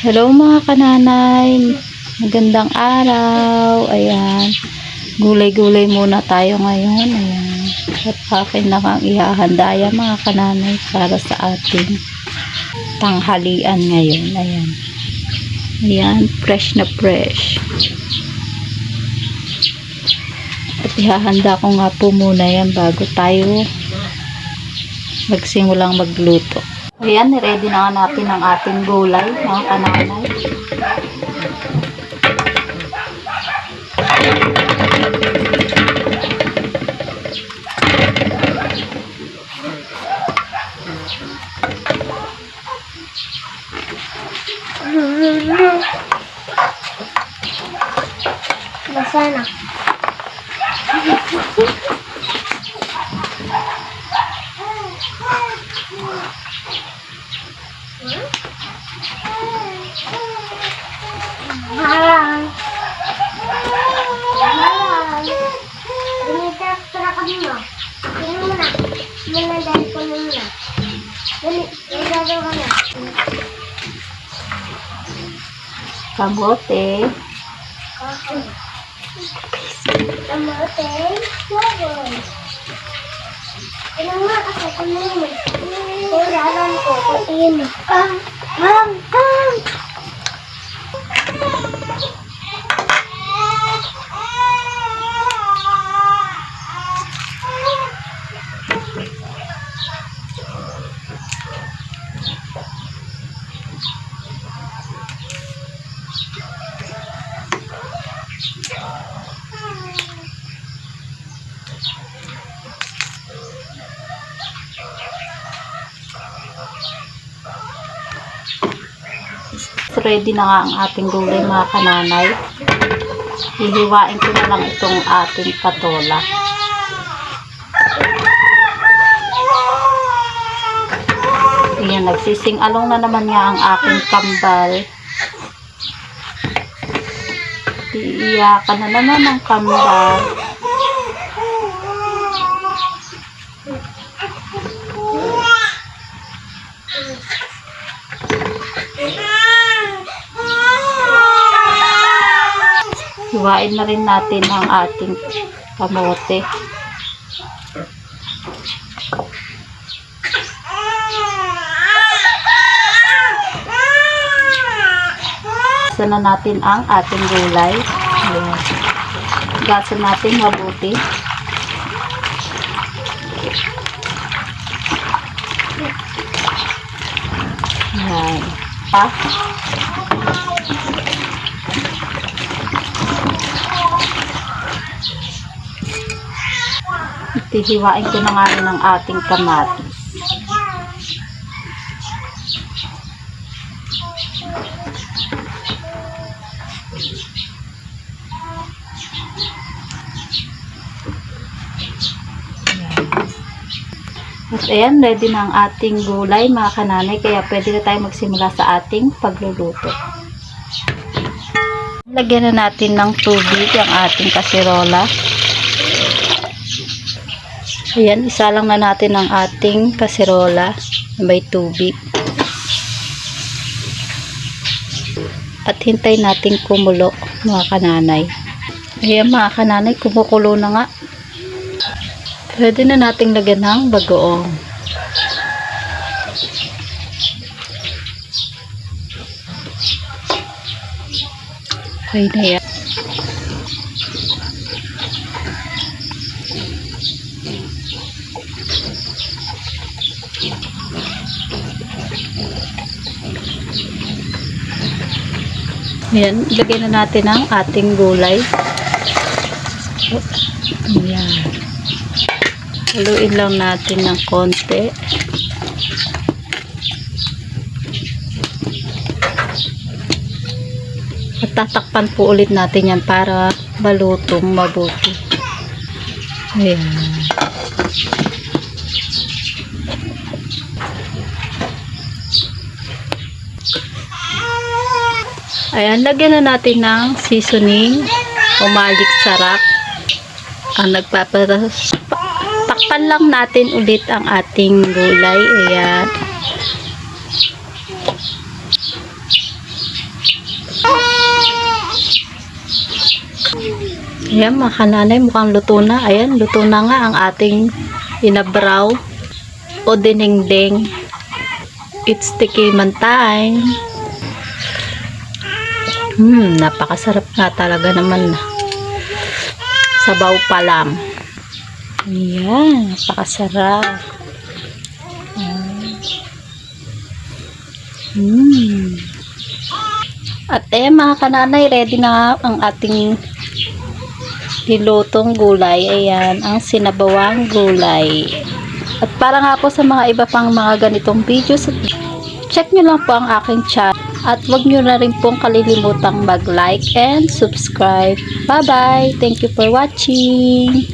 Hello mga kananay, magandang araw. Ayan, gulay-gulay muna tayo ngayon. Ayan, at akin na kang ihahanda yan mga kananay para sa ating tanghalian ngayon. Ayan, ayan, fresh na fresh. At ihahanda ko nga po muna yan bago tayo magsimulang magluto. Ayan, ready na nga natin ang ating gulay, mga kananay. Masana. Halang. Halang. Dinidaktra ka muna. Tingnan mo na. Muna dahil ko muna. Dinidaktra ka na. Kamote. Kamote. Kamote. Tingnan mo ako kung mo. Kailangan ko. Patiin mo. Ready na nga ang ating gulay mga kananay. Hihiwain ko na lang itong ating patola. Ayan, nagsising-along na naman nga ang aking kambal. Iiyakan na naman ang kambal. Hiwain na rin natin ang ating kamote. Gasa na natin ang ating gulay. Ayan. Gasa natin mabuti. Ayan. Hihiwain ko na nga rin ang ating kamatis. At ayan, ready na ang ating gulay mga kananay, kaya pwede na tayo magsimula sa ating pagluluto. Lagyan na natin ng tubig ang ating kasirola. Ayan, isa lang na natin ang ating kaserola na may tubig. At hintay natin kumulo mga kananay. Ayan mga kananay, kumukulo na nga. Pwede na nating lagyan ng bagoong. Okay na yan. Ayan, ilagay na natin ang ating gulay. Ayan. Haluin lang natin ng konti. At tatakpan po ulit natin yan para malutong mabuti. Ayan. Ayan, lagyan na natin ng seasoning o magic sarap. Ang takpan lang natin ulit ang ating gulay. Ayan. Ayan mga kananay, mukhang luto na. Ayan, luto na nga ang ating inabraw o dinengdeng. It's tikiman time. Napakasarap nga talaga naman. Sabaw pa lang. Ayan, napakasarap. At mga kananay, ready na ang ating nilutong gulay. Ayan, ang sinabawang gulay. At para nga po sa mga iba pang mga ganitong videos, check nyo lang po ang aking channel. At wag nyo na rin pong kalilimutang mag-like and subscribe. Bye-bye! Thank you for watching!